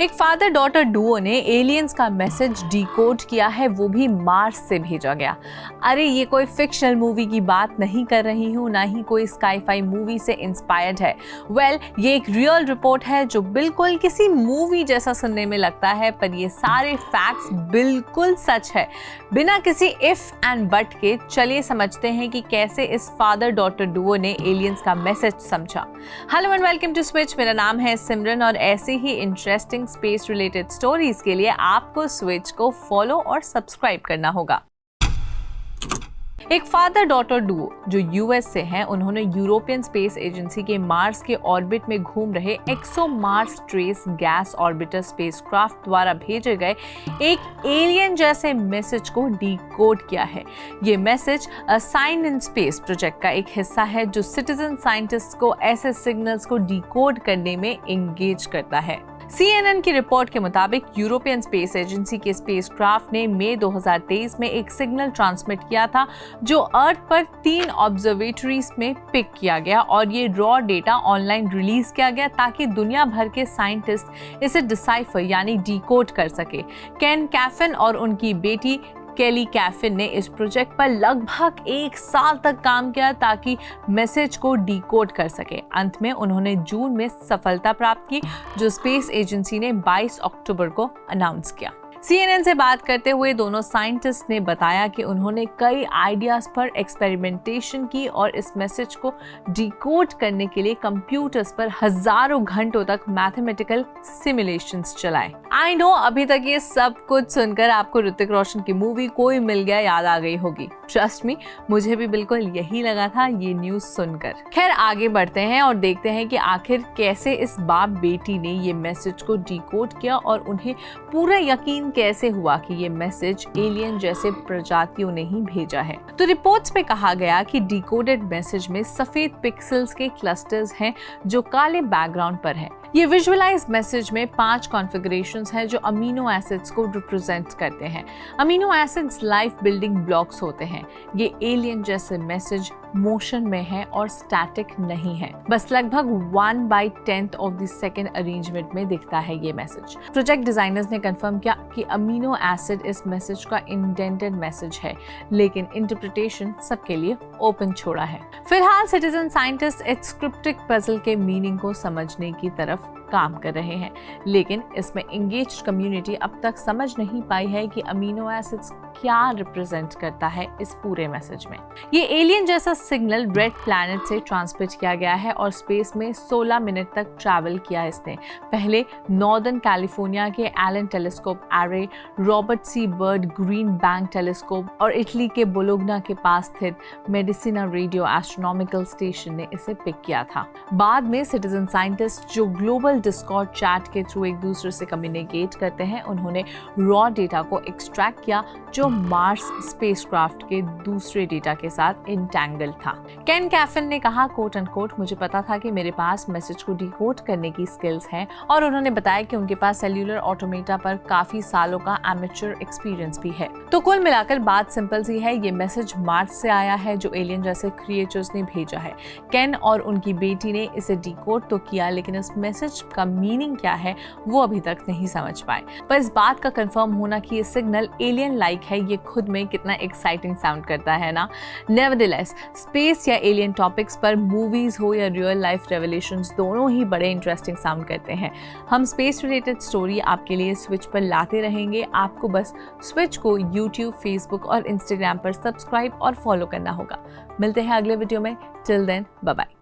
एक father daughter duo ने aliens का मैसेज डिकोड किया है, वो भी मार्स से भेजा गया। अरे ये कोई फिक्शनल मूवी की बात नहीं कर रही हूँ, ना ही कोई स्काई-फाई मूवी से इंस्पायर्ड है। ये एक रियल रिपोर्ट है जो बिल्कुल किसी मूवी जैसा सुनने में लगता है, पर ये सारे फैक्ट्स बिल्कुल सच है। बिना किसी इफ एंड बट के चलिए समझते हैं कि कैसे इस फादर डॉटर डुओ ने एलियंस का मैसेज समझा। Hello and welcome to Switch, मेरा नाम है सिमरन और ऐसे ही इंटरेस्टिंग स्पेस रिलेटेड स्टोरीज के लिए आपको स्विच को फॉलो और सब्सक्राइब करना होगा। एक फादर डॉटर डुओ जो यूएस से हैं, उन्होंने यूरोपियन स्पेस एजेंसी के मार्स के ऑर्बिट में घूम रहे ExoMars Trace Gas Orbiter spacecraft द्वारा भेजे गए एक एलियन जैसे मैसेज को डिकोड किया है। ये message a sign in space project का एक हिस्सा है जो सिटीजन साइंटिस्ट को ऐसे सिग्नल्स को डिकोड करने में एंगेज करता है। CNN की रिपोर्ट के मुताबिक यूरोपियन स्पेस एजेंसी के स्पेसक्राफ्ट ने मई 2023 में एक सिग्नल ट्रांसमिट किया था जो अर्थ पर 3 ऑब्जर्वेटरीज में पिक किया गया और ये रॉ डेटा ऑनलाइन रिलीज किया गया ताकि दुनिया भर के साइंटिस्ट इसे डिसाइफर यानी डिकोड कर सके। केन कैफिन और उनकी बेटी केली कैफिन ने इस प्रोजेक्ट पर लगभग 1 साल तक काम किया ताकि मैसेज को डिकोड कर सके। अंत में उन्होंने जून में सफलता प्राप्त की, जो स्पेस एजेंसी ने 22 अक्टूबर को अनाउंस किया। CNN से बात करते हुए दोनों साइंटिस्ट ने बताया कि उन्होंने कई आइडियाज पर एक्सपेरिमेंटेशन की और इस मैसेज को डिकोड करने के लिए कंप्यूटर्स पर हजारों घंटों तक मैथमेटिकल सिमुलेशंस चलाए। आई नो अभी तक ये सब कुछ सुनकर आपको ऋतिक रोशन की मूवी कोई मिल गया याद आ गई होगी। ट्रस्ट मी, मुझे भी बिल्कुल यही लगा था ये न्यूज सुनकर। खैर आगे बढ़ते हैं और देखते हैं कि आखिर कैसे इस बाप बेटी ने ये मैसेज को डिकोड किया और उन्हें पूरा यकीन कैसे हुआ कि ये मैसेज एलियन जैसे प्रजातियों ने ही भेजा है। तो रिपोर्ट्स में कहा गया कि डिकोडेड मैसेज में सफेद पिक्सेल्स के क्लस्टर्स हैं जो काले बैकग्राउंड पर हैं। ये विजुअलाइज मैसेज में 5 कॉन्फ़िगरेशंस हैं जो अमीनो एसिड्स को रिप्रेजेंट करते हैं। Amino acids life building blocks होते हैं। ये एलियन जैसे मैसेज मोशन में है और स्टैटिक नहीं है, बस लगभग 1/10 ऑफ द सेकंड अरेंजमेंट में दिखता है ये मैसेज। प्रोजेक्ट डिजाइनर्स ने कंफर्म किया कि अमीनो एसिड इस मैसेज का इंटेंडेड मैसेज है, लेकिन इंटरप्रिटेशन सबके लिए ओपन छोड़ा है। फिलहाल सिटीजन साइंटिस्ट इस क्रिप्टिक पजल के मीनिंग को समझने की तरफ काम कर रहे हैं, लेकिन इसमें एंगेज्ड कम्युनिटी अब तक समझ नहीं पाई है कि अमीनो एसिड्स क्या रिप्रेजेंट करता है इस पूरे मैसेज में। ये एलियन जैसा सिग्नल रेड प्लैनेट से ट्रांसमिट किया गया है और स्पेस में 16 मिनट तक ट्रैवल किया इसने। पहले नॉर्दर्न कैलिफोर्निया के एलन टेलीस्कोप एरे, रॉबर्ट सी बर्ड ग्रीन बैंक टेलीस्कोप और इटली के बोलोग्ना के पास स्थित मेडिसिना रेडियो एस्ट्रोनॉमिकल स्टेशन ने इसे पिक किया था। बाद में सिटीजन साइंटिस्ट जो ग्लोबल डिस्कॉर्ड चैट के थ्रू एक दूसरे से कम्युनिकेट करते हैं, उन्होंने रॉ डेटा को एक्सट्रैक्ट किया जो मार्स स्पेसक्राफ्ट के दूसरे डेटा के साथ इंटैंगल था। केन कैफिन ने कहा, कोट अनकोट, मुझे पता था कि मेरे पास मैसेज को डिकोड करने की स्किल्स हैं और उन्होंने बताया कि उनके पास सेल्यूलर ऑटोमेटा पर काफी सालों का एमेच्योर एक्सपीरियंस भी है। तो कुल मिलाकर बात सिंपल सी है, ये मैसेज मार्स से आया है जो एलियन जैसे क्रिएचर्स ने भेजा है। केन और उनकी बेटी ने इसे डिकोड तो किया, लेकिन इस मैसेज का मीनिंग क्या है वो अभी तक नहीं समझ पाए। पर इस बात का कंफर्म होना कि ये सिग्नल एलियन लाइक है, ये खुद में कितना एक्साइटिंग साउंड करता है ना। नेवरदलेस, स्पेस या एलियन टॉपिक्स पर मूवीज हो या रियल लाइफ रेवलेशंस, दोनों ही बड़े इंटरेस्टिंग साउंड करते हैं। हम स्पेस रिलेटेड स्टोरी आपके लिए स्विच पर लाते रहेंगे। आपको बस स्विच को यूट्यूब, फेसबुक और इंस्टाग्राम पर सब्सक्राइब और फॉलो करना होगा। मिलते हैं अगले वीडियो में। Till then, bye bye.